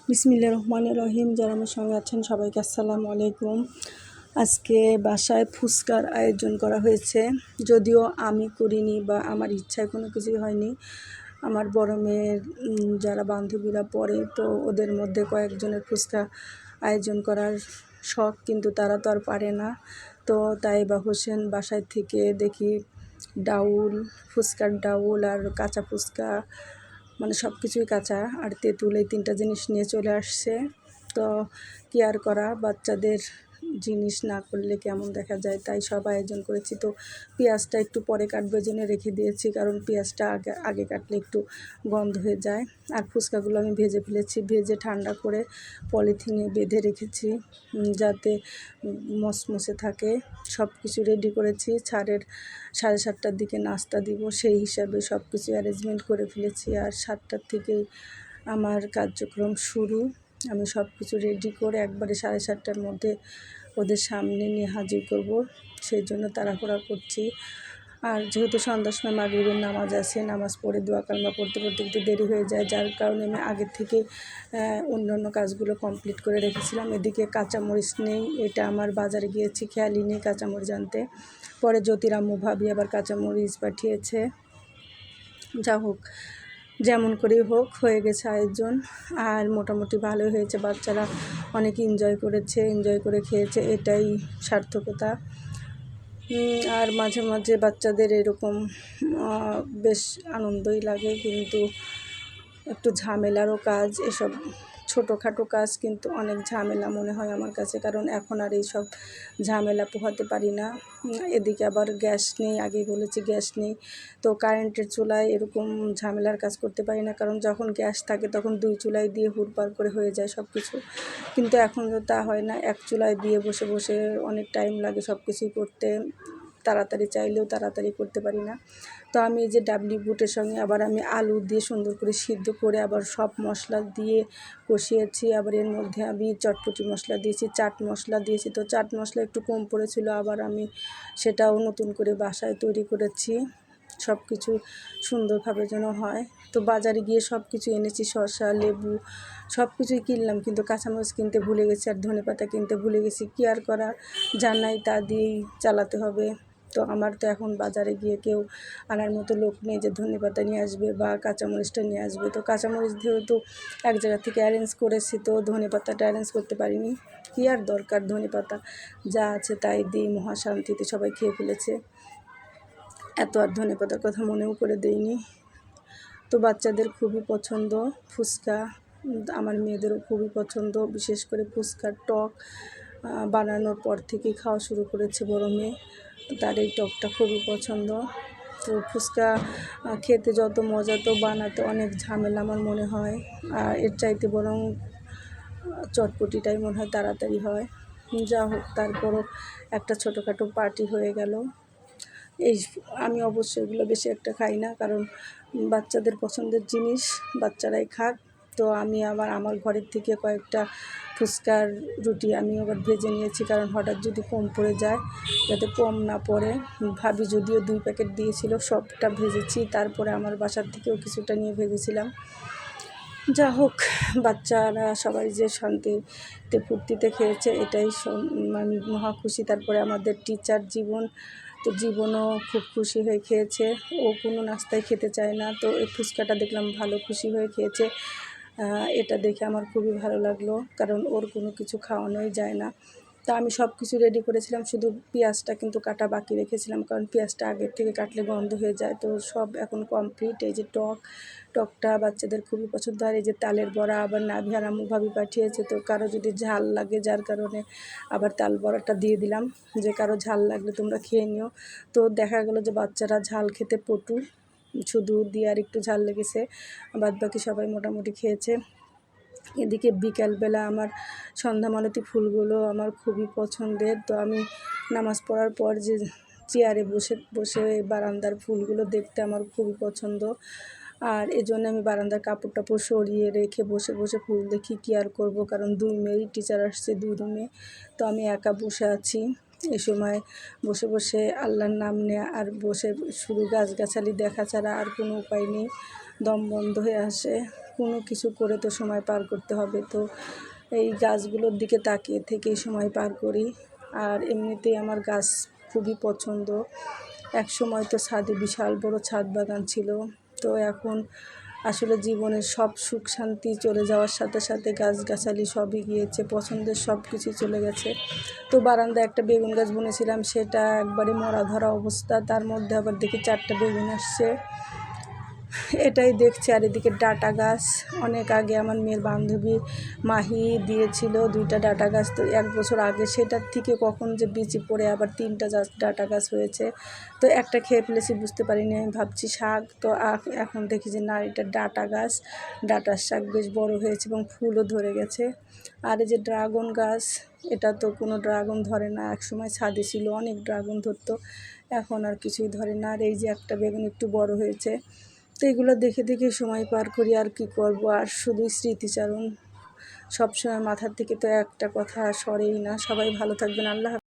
বিসমিল্লাহির রহমানির রহিম। যারা আমার সঙ্গে আছেন সবাইকে আসসালামু আলাইকুম। আজকে বাসায় ফুচকার আয়োজন করা হয়েছে, যদিও আমি করিনি বা আমার ইচ্ছায় কোনো কিছুই হয়নি। আমার বড় মেয়ের যারা বান্ধবীরা পড়ে, তো ওদের মধ্যে কয়েকজনের ফুচকা আয়োজন করার শখ, কিন্তু তারা তো আর পারে না। তো তাইবা হোসেন বাসায় থেকে দেখি ডাউল, ফুচকার ডাউল আর কাঁচা ফুচকা, মানে সব কিছুই কাঁচা আর তেঁতুল, এই তিনটা জিনিস নিয়ে চলে আসছে। তো কি আর করা, বাচ্চাদের জিনিস না করলে কেমন দেখা যায়, তাই সব আয়োজন করেছি। তো পেঁয়াজটা একটু পরে কাটবে জন্য রেখে দিয়েছি, কারণ পেঁয়াজটা আগে আগে কাটলে একটু গন্ধ হয়ে যায়। আর ফুচকাগুলো আমি ভেজে ফেলেছি, ভেজে ঠান্ডা করে পলিথিনে বেঁধে রেখেছি যাতে মচমচে থাকে। সব কিছু রেডি করেছি, 7:30টার দিকে নাস্তা দিব, সেই হিসাবে সব কিছু অ্যারেঞ্জমেন্ট করে ফেলেছি। আর 7টার থেকেই আমার কার্যক্রম শুরু। আমি সব কিছু রেডি করে একবারে 7:30টার মধ্যে ওদের সামনে নিয়ে হাজির করব, সেই জন্য তাড়াহুড়া করছি। আর যেহেতু সন্ধ্যার সময় মাগরিবের নামাজ আছে, নামাজ পড়ে দোয়া কালমা পড়তে পড়তে একটু দেরি হয়ে যায়, যার কারণে আমি আগের থেকে অন্যান্য কাজগুলো কমপ্লিট করে রেখেছিলাম। এদিকে কাঁচামরিচ নেই, এটা আমার বাজারে গিয়েছি খেয়ালই নেই কাঁচামরিচ আনতে। পরে জ্যোতির আম্মু ভাবি আবার কাঁচামরিচ পাঠিয়েছে। যা হোক, যেমন করেই হোক হয়ে গেছে আয়োজন, আর মোটামুটি ভালোই হয়েছে। বাচ্চারা অনেক এনজয় করেছে, এনজয় করে খেয়েছে, এটাই সার্থকতা। আর মাঝে মাঝে বাচ্চাদের এরকম বেশ আনন্দই লাগে, কিন্তু একটু ঝামেলারও কাজ এসব। ছোটোখাটো কাজ কিন্তু অনেক ঝামেলা মনে হয় আমার কাছে, কারণ এখন আর এইসব ঝামেলা পোহাতে পারি না। এদিকে আবার গ্যাস নেই, আগেই বলেছি গ্যাস নেই, তো কারেন্টের চুলায় এরকম ঝামেলার কাজ করতে পারি না, কারণ যখন গ্যাস থাকে তখন 2 চুলায় দিয়ে হুড়পাড় করে হয়ে যায় সব কিছু। কিন্তু এখন তো তা হয় না, এক চুলায় দিয়ে বসে বসে অনেক টাইম লাগে সব কিছুই করতে, তাড়াতাড়ি চাইলেও তাড়াতাড়ি করতে পারি না। তো আমি এই যে ডাবলি বুটের সঙ্গে আবার আমি আলু দিয়ে সুন্দর করে সিদ্ধ করে আবার সব মশলা দিয়ে কষিয়েছি। আবার এর মধ্যে আমি চটপটি মশলা দিয়েছি, চাট মশলা দিয়েছি। তো চাট মশলা একটু কম পড়েছিল, আবার আমি সেটাও নতুন করে বাসায় তৈরি করেছি, সব কিছু সুন্দরভাবে যেন হয়। তো বাজারে গিয়ে সব কিছু এনেছি, শসা, লেবু সব কিছুই কিনলাম, কিন্তু কাঁচামরিচ কিনতে ভুলে গেছি আর ধনেপাতা কিনতে ভুলে গেছি। কী আর করা, যা নাই তা দিয়েই চালাতে হবে। তো আমার তো এখন বাজারে গিয়ে কেউ আনার মতো লোক নেই যে ধনেপাতা নিয়ে আসবে বা কাঁচামরিচটা নিয়ে আসবে। তো কাঁচামরিচ যেহেতু এক জায়গা থেকে অ্যারেঞ্জ করেছি, তো ধনেপাতাটা অ্যারেঞ্জ করতে পারিনি। কী আর দরকার, ধনেপাতা যা আছে তাই দিই, মহাশান্তিতে সবাই খেয়ে ফেলেছে, এত আর ধনেপাতার কথা মনেও করে দেইনি। তো বাচ্চাদের খুবই পছন্দ ফুচকা, আমার মেয়েদেরও খুবই পছন্দ, বিশেষ করে ফুচকার টক বানানোর পর থেকেই খাওয়া শুরু করেছে বড় মেয়ে, তার এই টকটা খুবই পছন্দ। তো ফুচকা খেতে যত মজা, তো বানাতে অনেক ঝামেলা আমার মনে হয়, আর এর চাইতে বরং চটপটিটাই মনে হয় তাড়াতাড়ি হয়। যা হোক, তারপরও একটা ছোটোখাটো পার্টি হয়ে গেল। আমি অবশ্য এগুলো বেশি একটা খাই না, কারণ বাচ্চাদের পছন্দের জিনিস বাচ্চারাই খাক। তো আমি আবার আমার ঘরের থেকে কয়েকটা ফুচকার রুটি আমি আবার ভেজে নিয়েছি, কারণ হঠাৎ যদি কম পড়ে যায়, যাতে কম না পড়ে। ভাবি যদিও 2 প্যাকেট দিয়েছিল, সবটা ভেজেছি, তারপরে আমার বাসার থেকেও কিছুটা নিয়ে ভেজেছিলাম। যা হোক, বাচ্চারা সবাই যে শান্তিতে ফুর্তিতে খেয়েছে, এটাই আমি মহা খুশি। তারপরে আমাদের টিচার জীবন, তো জীবনও খুব খুশি হয়ে খেয়েছে, ও কোনো নাস্তায় খেতে চায় না, তো এই ফুচকাটা দেখলাম ভালো খুশি হয়ে খেয়েছে। এটা দেখে আমার খুবই ভালো লাগলো, কারণ ওর কোনো কিছু খাওয়ানোই যায় না। তা আমি সব কিছু রেডি করেছিলাম, শুধু পেঁয়াজটা কিন্তু কাটা বাকি রেখেছিলাম, কারণ পেঁয়াজটা আগের থেকে কাটলে গন্ধ হয়ে যায়। তো সব এখন কমপ্লিট। এই যে টকটা বাচ্চাদের খুবই পছন্দ। আর এই যে তালের বড়া আবার নাভিয়ার আম্মু ভাবি পাঠিয়েছে, তো কারো যদি ঝাল লাগে, যার কারণে আবার তাল বড়াটা দিয়ে দিলাম, যে কারো ঝাল লাগলে তোমরা খেয়ে নিও। তো দেখা গেলো যে বাচ্চারা ঝাল খেতে পটু, শুধু দিয়ে আর একটু ঝাল লেগেছে, বাদবাকি সবাই মোটামুটি খেয়েছে। এদিকে বিকালবেলা আমার সন্ধ্যামালতী ফুলগুলো আমার খুবই পছন্দের। তো আমি নামাজ পড়ার পর যে চেয়ারে বসে বসে বারান্দার ফুলগুলো দেখতে আমার খুবই পছন্দ, আর এজন্য আমি বারান্দার কাপড় টাপড় সরিয়ে রেখে বসে বসে ফুল দেখি। কী আর করবো, কারণ 2 মেয়েরই টিচার আসছে 2 রুমে, তো আমি একা বসে আছি। এ সময় বসে বসে আল্লাহর নাম নেওয়া আর বসে শুধু গাছগাছালি দেখা ছাড়া আর কোনো উপায় নেই। দম বন্ধ হয়ে আসে। কোনো কিছু করে তো সময় পার করতে হবে, তো এই গাছগুলোর দিকে তাকিয়ে থেকেই সময় পার করি। আর এমনিতেই আমার গাছ খুবই পছন্দ। একসময় তো ছাদে বিশাল বড় ছাদ বাগান ছিল, তো এখন আসলে জীবনের সব সুখ শান্তি চলে যাওয়ার সাথে সাথে গাছগাছালি সবই গিয়েছে, পছন্দের সব কিছুই চলে গেছে। তো বারান্দায় একটা বেগুন গাছ বুনেছিলাম, সেটা একবারে মরা ধরা অবস্থা, তার মধ্যে আবার দেখি 4টা বেগুন আসছে, এটাই দেখছি। আর এদিকে ডাটা গাছ, অনেক আগে আমার মেয়ের বান্ধবী মাহি দিয়েছিল 2টা ডাটা গাছ, তো 1 বছর আগে সেটার থেকে কখন যে বিচি পড়ে আবার 3টা ডাটা গাছ হয়েছে। তো একটা খেয়ে ফেলেছি, বুঝতে পারিনি, আমি ভাবছি শাক, তো এখন দেখি যে না, এটা ডাটা গাছ, ডাটার শাক বেশ বড় হয়েছে এবং ফুলও ধরে গেছে। আর এই যে ড্রাগন গাছ, এটা তো কোনো ড্রাগন ধরে না, একসময় ছাদে ছিল, অনেক ড্রাগন ধরতো, এখন আর কিছুই ধরে না। আর এই যে একটা বেগুন একটু বড় হয়েছে। তো এগুলো দেখে দেখে সময় পার করি, আর কি করব। আর শুধুই স্মৃতিচারণ, সবসময় মাথার থেকে তো একটা কথা সরেই না। সবাই ভালো থাকবেন, আল্লাহ হাফেজ।